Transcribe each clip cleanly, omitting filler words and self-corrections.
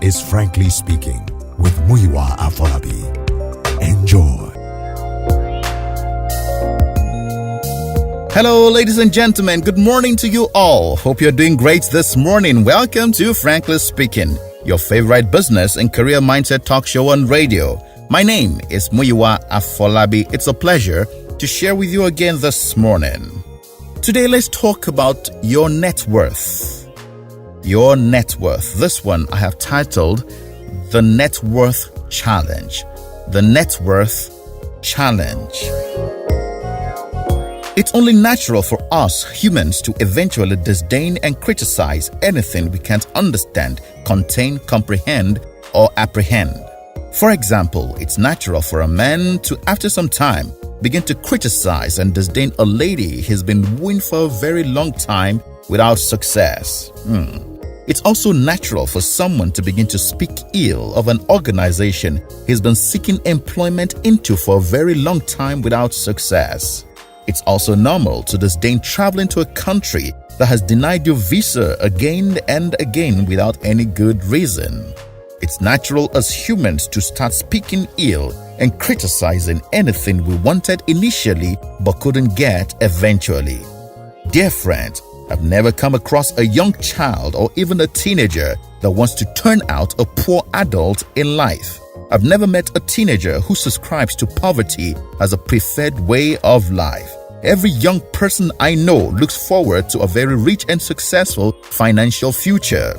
is Frankly Speaking with Muyiwa Afolabi. Enjoy. Hello, ladies and gentlemen. Good morning to you all. Hope you're doing great this morning. Welcome to Frankly Speaking, your favorite business and career mindset talk show on radio. My name is Muyiwa Afolabi. It's a pleasure to share with you again this morning. Today, let's talk about your net worth. Your net worth. This one I have titled The Net Worth Challenge. The Net Worth Challenge. It's only natural for us humans to eventually disdain and criticize anything we can't understand, contain, comprehend, or apprehend. For example, it's natural for a man to, after some time, begin to criticize and disdain a lady he's been wooing for a very long time without success. It's also natural for someone to begin to speak ill of an organization he's been seeking employment into for a very long time without success. It's also normal to disdain traveling to a country that has denied you visa again and again without any good reason. It's natural as humans to start speaking ill and criticizing anything we wanted initially but couldn't get eventually. Dear friends, I've never come across a young child or even a teenager that wants to turn out a poor adult in life. I've never met a teenager who subscribes to poverty as a preferred way of life. Every young person I know looks forward to a very rich and successful financial future.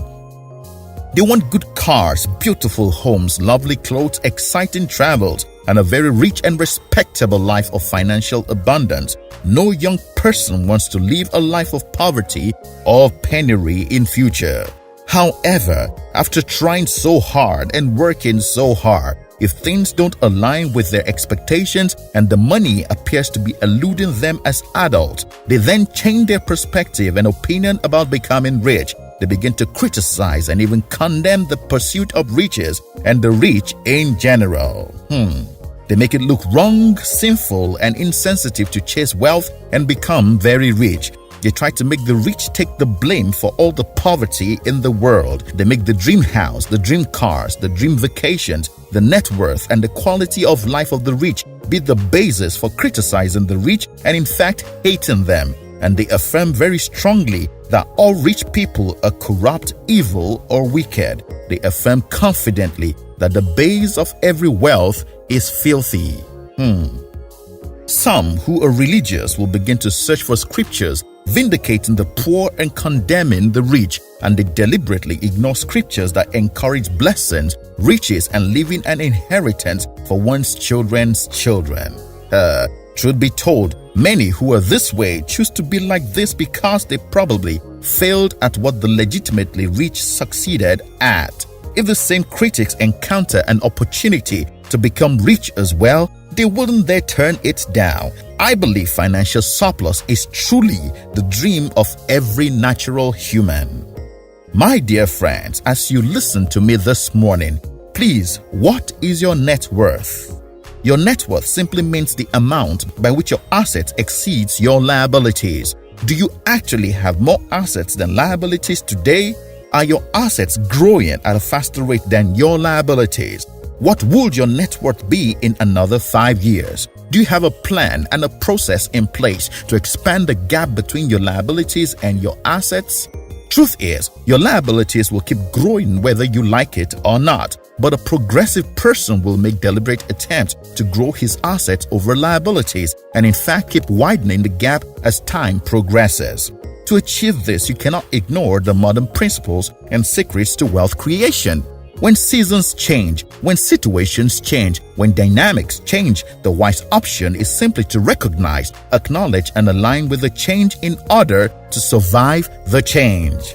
They want good cars, beautiful homes, lovely clothes, exciting travels, and a very rich and respectable life of financial abundance. No young person wants to live a life of poverty or penury in future. However, after trying so hard and working so hard, if things don't align with their expectations and the money appears to be eluding them as adults, they then change their perspective and opinion about becoming rich. They begin to criticize and even condemn the pursuit of riches and the rich in general. They make it look wrong, sinful, and insensitive to chase wealth and become very rich. They try to make the rich take the blame for all the poverty in the world. They make the dream house, the dream cars, the dream vacations, the net worth, and the quality of life of the rich be the basis for criticizing the rich and in fact hating them. And they affirm very strongly that all rich people are corrupt, evil, or wicked. They affirm confidently that the base of every wealth is filthy. Some who are religious will begin to search for scriptures vindicating the poor and condemning the rich, and they deliberately ignore scriptures that encourage blessings, riches, and leaving an inheritance for one's children's children. Truth be told, many who are this way choose to be like this because they probably failed at what the legitimately rich succeeded at. If the same critics encounter an opportunity to become rich as well, they wouldn't dare turn it down. I believe financial surplus is truly the dream of every natural human. My dear friends, as you listen to me this morning, please, what is your net worth? Your net worth simply means the amount by which your assets exceeds your liabilities. Do you actually have more assets than liabilities today? Are your assets growing at a faster rate than your liabilities? What would your net worth be in another 5 years? Do you have a plan and a process in place to expand the gap between your liabilities and your assets? Truth is, your liabilities will keep growing whether you like it or not, but a progressive person will make deliberate attempts to grow his assets over liabilities and in fact keep widening the gap as time progresses. To achieve this, you cannot ignore the modern principles and secrets to wealth creation. When seasons change, when situations change, when dynamics change, the wise option is simply to recognize, acknowledge, and align with the change in order to survive the change.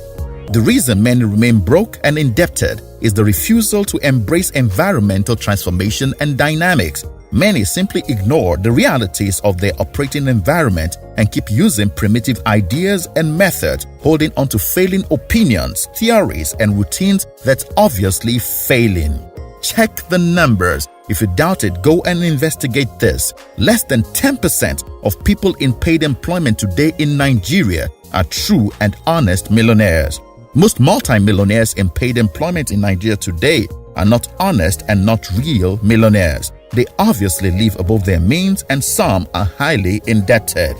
The reason many remain broke and indebted is the refusal to embrace environmental transformation and dynamics. Many simply ignore the realities of their operating environment and keep using primitive ideas and methods, holding on to failing opinions, theories, and routines that's obviously failing. Check the numbers. If you doubt it, go and investigate this. Less than 10% of people in paid employment today in Nigeria are true and honest millionaires. Most multimillionaires in paid employment in Nigeria today are not honest and not real millionaires. They obviously live above their means and some are highly indebted.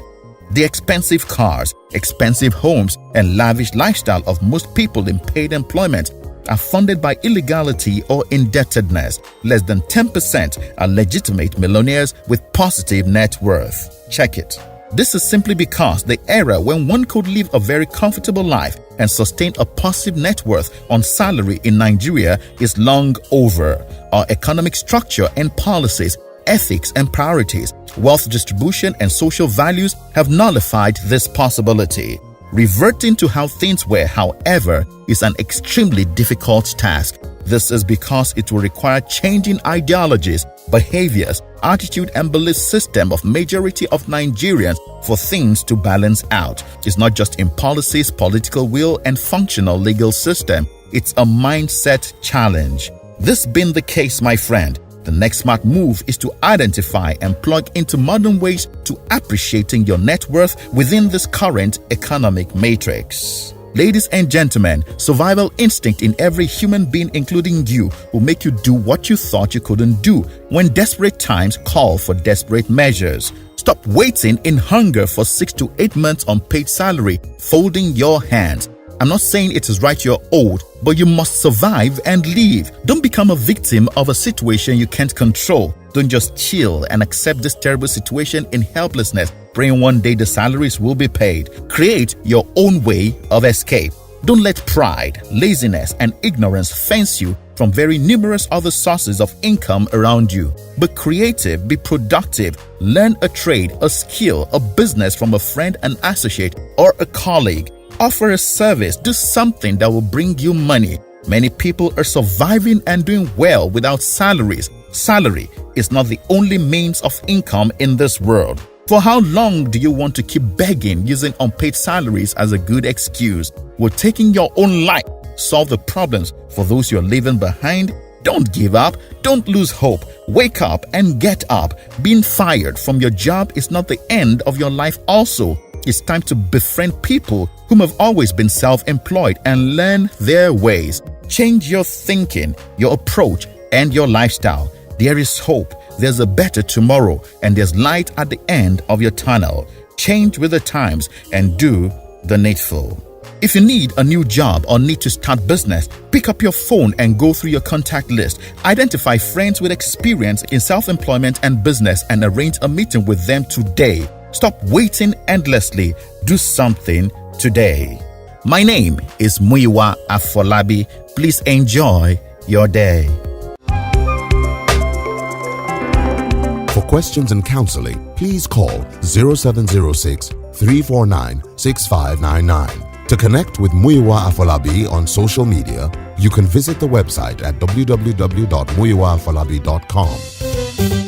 The expensive cars, expensive homes, and lavish lifestyle of most people in paid employment are funded by illegality or indebtedness. Less than 10% are legitimate millionaires with positive net worth. Check it. This is simply because the era when one could live a very comfortable life and sustain a positive net worth on salary in Nigeria is long over. Our economic structure and policies, ethics and priorities, wealth distribution and social values have nullified this possibility. Reverting to how things were, however, is an extremely difficult task. This is because it will require changing ideologies, behaviors, attitude and belief system of majority of Nigerians for things to balance out. It's not just in policies, political will and functional legal system. It's a mindset challenge. This being the case, my friend, the next smart move is to identify and plug into modern ways to appreciating your net worth within this current economic matrix. Ladies and gentlemen, survival instinct in every human being, including you, will make you do what you thought you couldn't do when desperate times call for desperate measures. Stop waiting in hunger for 6 to 8 months unpaid salary, folding your hands. I'm not saying it is right you're old, but you must survive and live. Don't become a victim of a situation you can't control. Don't just chill and accept this terrible situation in helplessness, praying one day the salaries will be paid. Create your own way of escape. Don't let pride, laziness, and ignorance fence you from very numerous other sources of income around you. Be creative, be productive, learn a trade, a skill, a business from a friend, an associate, or a colleague. Offer a service, do something that will bring you money. Many people are surviving and doing well without salaries. Salary is not the only means of income in this world. For how long do you want to keep begging using unpaid salaries as a good excuse? Will taking your own life solve the problems for those you're leaving behind? Don't give up. Don't lose hope. Wake up and get up. Being fired from your job is not the end of your life also. It's time to befriend people whom have always been self-employed and learn their ways. Change your thinking, your approach, and your lifestyle. There is hope, there's a better tomorrow, and there's light at the end of your tunnel. Change with the times and do the needful. If you need a new job or need to start business, pick up your phone and go through your contact list. Identify friends with experience in self-employment and business and arrange a meeting with them today. Stop waiting endlessly. Do something today. My name is Muyiwa Afolabi. Please enjoy your day. For questions and counseling, please call 0706 349 6599. To connect with Muyiwa Afolabi on social media, you can visit the website at www.muyiwaafolabi.com.